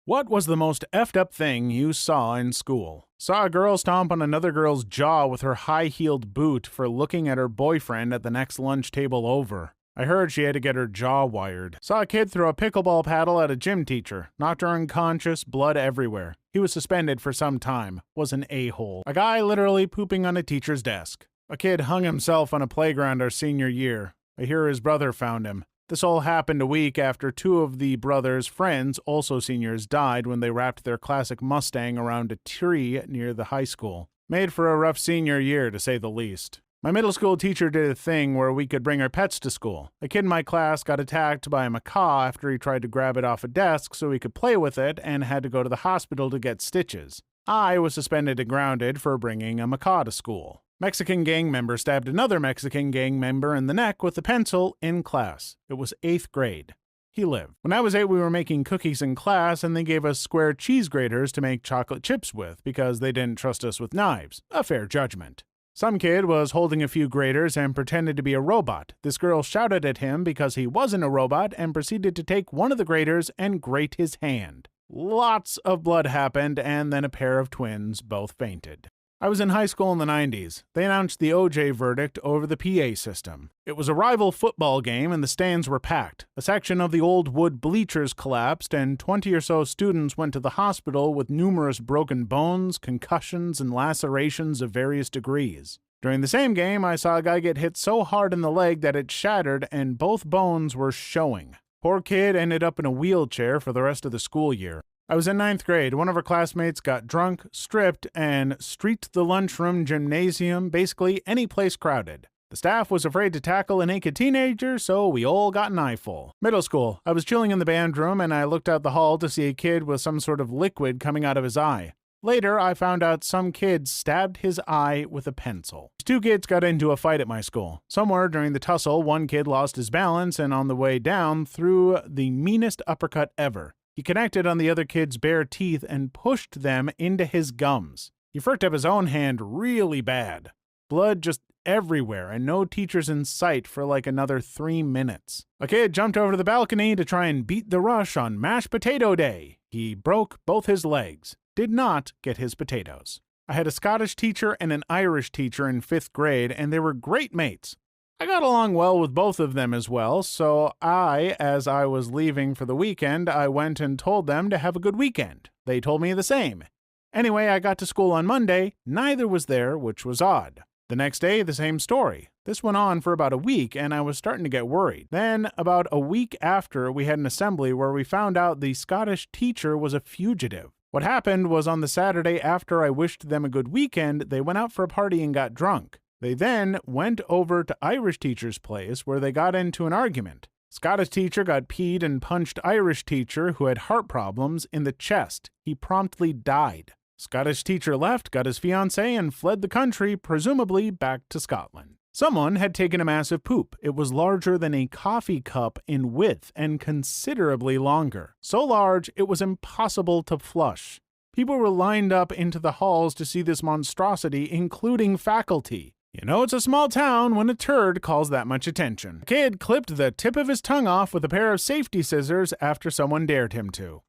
What was the most effed up thing you saw in school? Saw a girl stomp on another girl's jaw with her high-heeled boot for looking at her boyfriend at the next lunch table over. I heard she had to get her jaw wired. Saw a kid throw a pickleball paddle at a gym teacher. Knocked her unconscious, blood everywhere. He was suspended for some time. Was an a-hole. A guy literally pooping on a teacher's desk. A kid hung himself on a playground our senior year. I hear his brother found him. This all happened a week after two of the brothers' friends, also seniors, died when they wrapped their classic Mustang around a tree near the high school. Made for a rough senior year, to say the least. My middle school teacher did a thing where we could bring our pets to school. A kid in my class got attacked by a macaw after he tried to grab it off a desk so he could play with it and had to go to the hospital to get stitches. I was suspended and grounded for bringing a macaw to school. Mexican gang member stabbed another Mexican gang member in the neck with a pencil in class. It was 8th grade. He lived. When I was 8, we were making cookies in class, and they gave us square cheese graters to make chocolate chips with because they didn't trust us with knives. A fair judgment. Some kid was holding a few graters and pretended to be a robot. This girl shouted at him because he wasn't a robot and proceeded to take one of the graters and grate his hand. Lots of blood happened, and then a pair of twins both fainted. I was in high school in the 90s. They announced the OJ verdict over the PA system. It was a rival football game and the stands were packed. A section of the old wood bleachers collapsed and 20 or so students went to the hospital with numerous broken bones, concussions, and lacerations of various degrees. During the same game, I saw a guy get hit so hard in the leg that it shattered and both bones were showing. Poor kid ended up in a wheelchair for the rest of the school year. I was in 9th grade. One of our classmates got drunk, stripped, and streaked the lunchroom, gymnasium, basically any place crowded. The staff was afraid to tackle a naked teenager, so we all got an eyeful. Middle school. I was chilling in the band room, and I looked out the hall to see a kid with some sort of liquid coming out of his eye. Later, I found out some kid stabbed his eye with a pencil. Two kids got into a fight at my school. Somewhere during the tussle, one kid lost his balance, and on the way down, threw the meanest uppercut ever. He connected on the other kid's bare teeth and pushed them into his gums. He fricked up his own hand really bad. Blood just everywhere and no teachers in sight for like another 3 minutes. A kid jumped over to the balcony to try and beat the rush on mashed potato day. He broke both his legs. Did not get his potatoes. I had a Scottish teacher and an Irish teacher in 5th grade, and they were great mates. I got along well with both of them as well, so as I was leaving for the weekend, I went and told them to have a good weekend. They told me the same. Anyway, I got to school on Monday. Neither was there, which was odd. The next day, the same story. This went on for about a week, and I was starting to get worried. Then, about a week after, we had an assembly where we found out the Scottish teacher was a fugitive. What happened was on the Saturday after I wished them a good weekend, they went out for a party and got drunk. They then went over to Irish teacher's place where they got into an argument. Scottish teacher got peed and punched Irish teacher who had heart problems in the chest. He promptly died. Scottish teacher left, got his fiancée, and fled the country, presumably back to Scotland. Someone had taken a massive poop. It was larger than a coffee cup in width and considerably longer. So large, it was impossible to flush. People were lined up into the halls to see this monstrosity, including faculty. You know it's a small town when a turd calls that much attention. A kid clipped the tip of his tongue off with a pair of safety scissors after someone dared him to.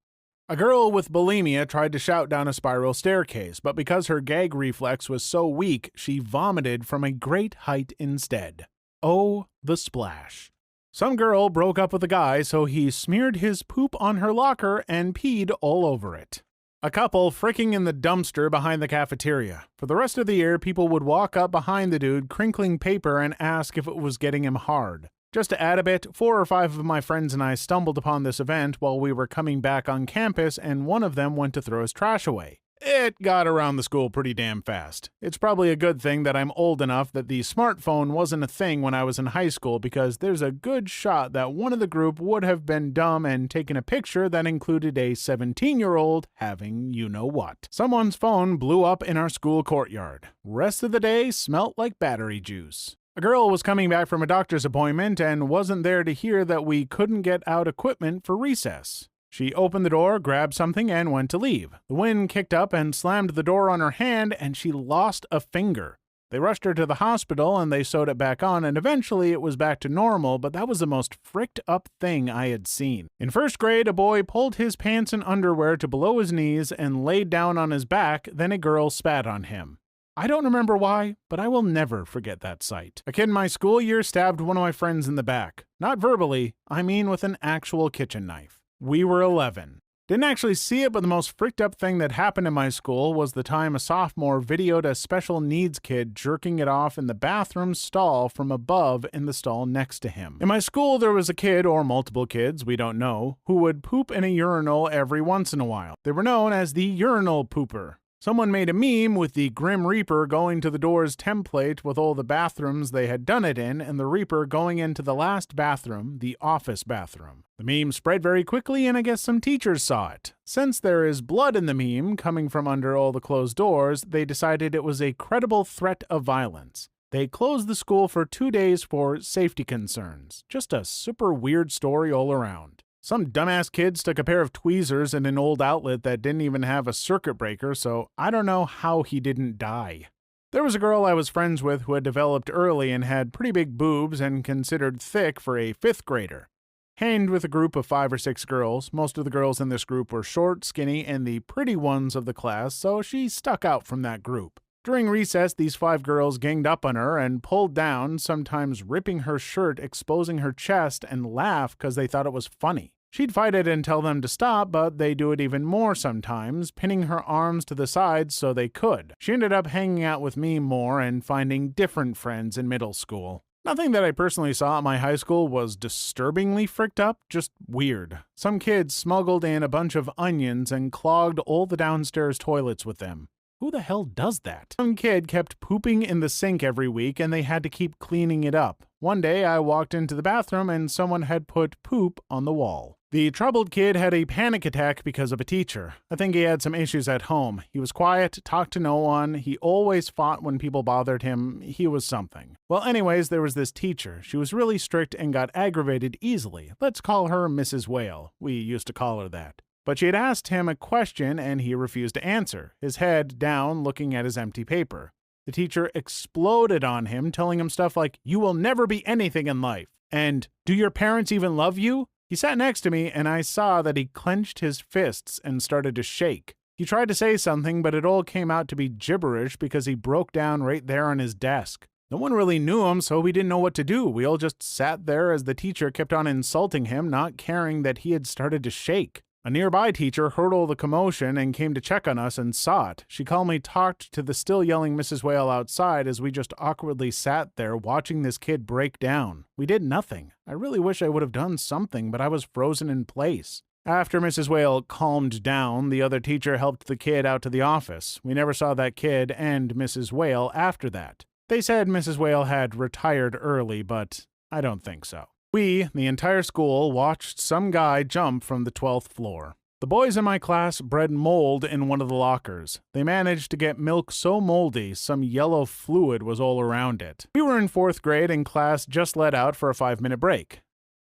A girl with bulimia tried to shout down a spiral staircase, but because her gag reflex was so weak, she vomited from a great height instead. Oh, the splash. Some girl broke up with a guy, so he smeared his poop on her locker and peed all over it. A couple fricking in the dumpster behind the cafeteria. For the rest of the year, people would walk up behind the dude, crinkling paper, and ask if it was getting him hard. Just to add a bit, 4 or 5 of my friends and I stumbled upon this event while we were coming back on campus, and one of them went to throw his trash away. It got around the school pretty damn fast. It's probably a good thing that I'm old enough that the smartphone wasn't a thing when I was in high school, because there's a good shot that one of the group would have been dumb and taken a picture that included a 17-year-old having you-know-what. Someone's phone blew up in our school courtyard. Rest of the day smelt like battery juice. A girl was coming back from a doctor's appointment and wasn't there to hear that we couldn't get out equipment for recess. She opened the door, grabbed something, and went to leave. The wind kicked up and slammed the door on her hand, and she lost a finger. They rushed her to the hospital and they sewed it back on, and eventually it was back to normal, but that was the most fricked up thing I had seen. In first grade, a boy pulled his pants and underwear to below his knees and laid down on his back, then a girl spat on him. I don't remember why, but I will never forget that sight. A kid in my school year stabbed one of my friends in the back. Not verbally, I mean with an actual kitchen knife. We were 11. Didn't actually see it, but the most freaked up thing that happened in my school was the time a sophomore videoed a special needs kid jerking it off in the bathroom stall from above in the stall next to him. In my school, there was a kid, or multiple kids, we don't know, who would poop in a urinal every once in a while. They were known as the urinal pooper. Someone made a meme with the Grim Reaper going to the doors template with all the bathrooms they had done it in, and the Reaper going into the last bathroom, the office bathroom. The meme spread very quickly, and I guess some teachers saw it. Since there is blood in the meme coming from under all the closed doors, they decided it was a credible threat of violence. They closed the school for 2 days for safety concerns. Just a super weird story all around. Some dumbass kid stuck a pair of tweezers in an old outlet that didn't even have a circuit breaker, so I don't know how he didn't die. There was a girl I was friends with who had developed early and had pretty big boobs and considered thick for a 5th grader. Hanged with a group of 5 or 6 girls. Most of the girls in this group were short, skinny, and the pretty ones of the class, so she stuck out from that group. During recess, these 5 girls ganged up on her and pulled down, sometimes ripping her shirt, exposing her chest, and laugh because they thought it was funny. She'd fight it and tell them to stop, but they do it even more sometimes, pinning her arms to the sides so they could. She ended up hanging out with me more and finding different friends in middle school. Nothing that I personally saw at my high school was disturbingly fricked up, just weird. Some kids smuggled in a bunch of onions and clogged all the downstairs toilets with them. Who the hell does that? Some kid kept pooping in the sink every week and they had to keep cleaning it up. One day I walked into the bathroom and someone had put poop on the wall. The troubled kid had a panic attack because of a teacher. I think he had some issues at home. He was quiet, talked to no one, he always fought when people bothered him, he was something. Well, anyways, there was this teacher. She was really strict and got aggravated easily. Let's call her Mrs. Whale. We used to call her that. But she had asked him a question and he refused to answer, his head down looking at his empty paper. The teacher exploded on him, telling him stuff like, "You will never be anything in life," and "Do your parents even love you?" He sat next to me and I saw that he clenched his fists and started to shake. He tried to say something, but it all came out to be gibberish because he broke down right there on his desk. No one really knew him, so we didn't know what to do. We all just sat there as the teacher kept on insulting him, not caring that he had started to shake. A nearby teacher heard all the commotion and came to check on us and saw it. She calmly talked to the still yelling Mrs. Whale outside as we just awkwardly sat there watching this kid break down. We did nothing. I really wish I would have done something, but I was frozen in place. After Mrs. Whale calmed down, the other teacher helped the kid out to the office. We never saw that kid and Mrs. Whale after that. They said Mrs. Whale had retired early, but I don't think so. We, the entire school, watched some guy jump from the 12th floor. The boys in my class bred mold in one of the lockers. They managed to get milk so moldy, some yellow fluid was all around it. We were in 4th grade and class just let out for a 5-minute break.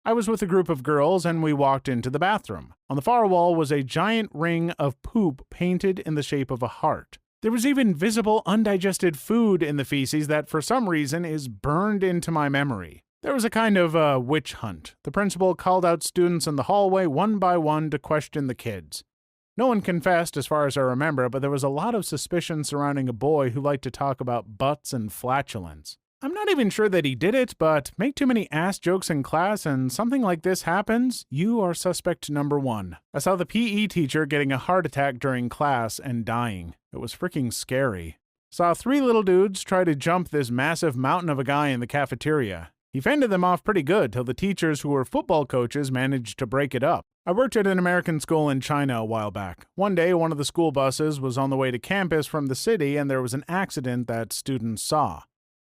I was with a group of girls and we walked into the bathroom. On the far wall was a giant ring of poop painted in the shape of a heart. There was even visible undigested food in the feces that for some reason is burned into my memory. There was a kind of witch hunt. The principal called out students in the hallway one by one to question the kids. No one confessed as far as I remember, but there was a lot of suspicion surrounding a boy who liked to talk about butts and flatulence. I'm not even sure that he did it, but make too many ass jokes in class and something like this happens, you are suspect number 1. I saw the PE teacher getting a heart attack during class and dying. It was freaking scary. Saw 3 little dudes try to jump this massive mountain of a guy in the cafeteria. He fended them off pretty good till the teachers who were football coaches managed to break it up. I worked at an American school in China a while back. One day, one of the school buses was on the way to campus from the city and there was an accident that students saw.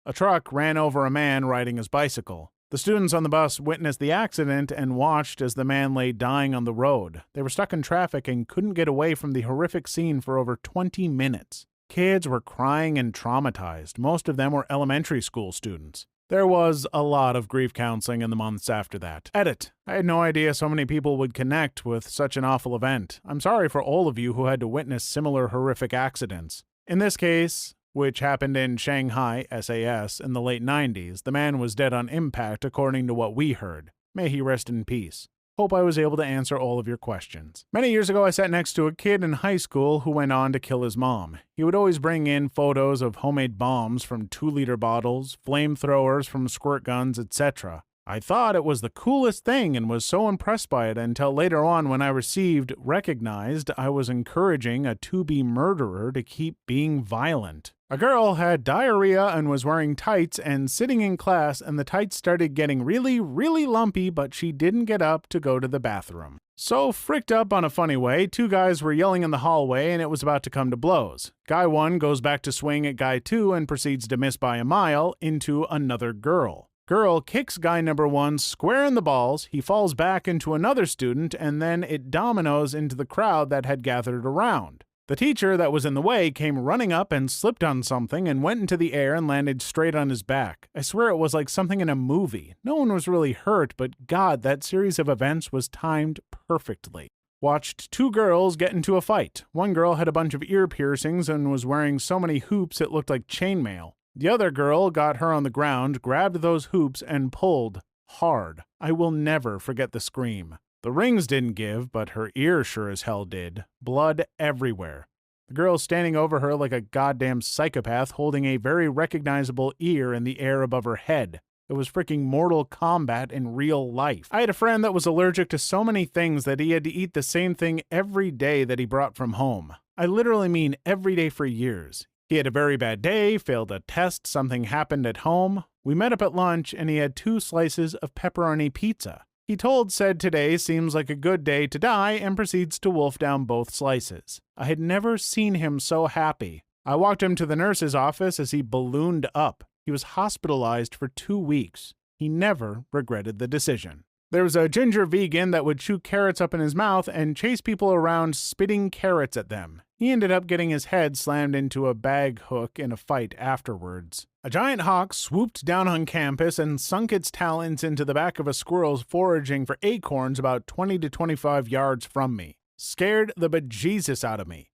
A truck ran over a man riding his bicycle. The students on the bus witnessed the accident and watched as the man lay dying on the road. They were stuck in traffic and couldn't get away from the horrific scene for over 20 minutes. Kids were crying and traumatized. Most of them were elementary school students. There was a lot of grief counseling in the months after that. Edit. I had no idea so many people would connect with such an awful event. I'm sorry for all of you who had to witness similar horrific accidents. In this case, which happened in Shanghai, SAS, in the late 90s. The man was dead on impact, according to what we heard. May he rest in peace. Hope I was able to answer all of your questions. Many years ago, I sat next to a kid in high school who went on to kill his mom. He would always bring in photos of homemade bombs from 2-liter bottles, flamethrowers from squirt guns, etc. I thought it was the coolest thing and was so impressed by it until later on when I recognized I was encouraging a to-be murderer to keep being violent. A girl had diarrhea and was wearing tights and sitting in class, and the tights started getting really, really lumpy, but she didn't get up to go to the bathroom. So fricked up on a funny way, 2 guys were yelling in the hallway and it was about to come to blows. Guy 1 goes back to swing at guy 2 and proceeds to miss by a mile into another girl. Girl kicks guy number 1 square in the balls, he falls back into another student, and then it dominoes into the crowd that had gathered around. The teacher that was in the way came running up and slipped on something and went into the air and landed straight on his back. I swear it was like something in a movie. No one was really hurt, but God, that series of events was timed perfectly. Watched 2 girls get into a fight. One girl had a bunch of ear piercings and was wearing so many hoops it looked like chainmail. The other girl got her on the ground, grabbed those hoops, and pulled hard. I will never forget the scream. The rings didn't give, but her ear sure as hell did. Blood everywhere. The girl standing over her like a goddamn psychopath holding a very recognizable ear in the air above her head. It was freaking Mortal Kombat in real life. I had a friend that was allergic to so many things that he had to eat the same thing every day that he brought from home. I literally mean every day for years. He had a very bad day, failed a test, something happened at home. We met up at lunch and he had 2 slices of pepperoni pizza. He said today seems like a good day to die and proceeds to wolf down both slices. I had never seen him so happy. I walked him to the nurse's office as he ballooned up. He was hospitalized for 2 weeks. He never regretted the decision. There was a ginger vegan that would chew carrots up in his mouth and chase people around spitting carrots at them. He ended up getting his head slammed into a bag hook in a fight afterwards. A giant hawk swooped down on campus and sunk its talons into the back of a squirrel foraging for acorns about 20 to 25 yards from me. Scared the bejesus out of me.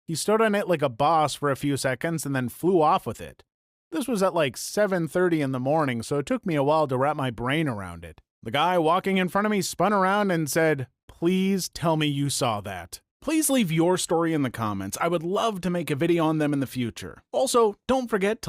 He stood on it like a boss for a few seconds and then flew off with it. This was at like 7:30 in the morning, so it took me a while to wrap my brain around it. The guy walking in front of me spun around and said, "Please tell me you saw that." Please leave your story in the comments. I would love to make a video on them in the future. Also, don't forget to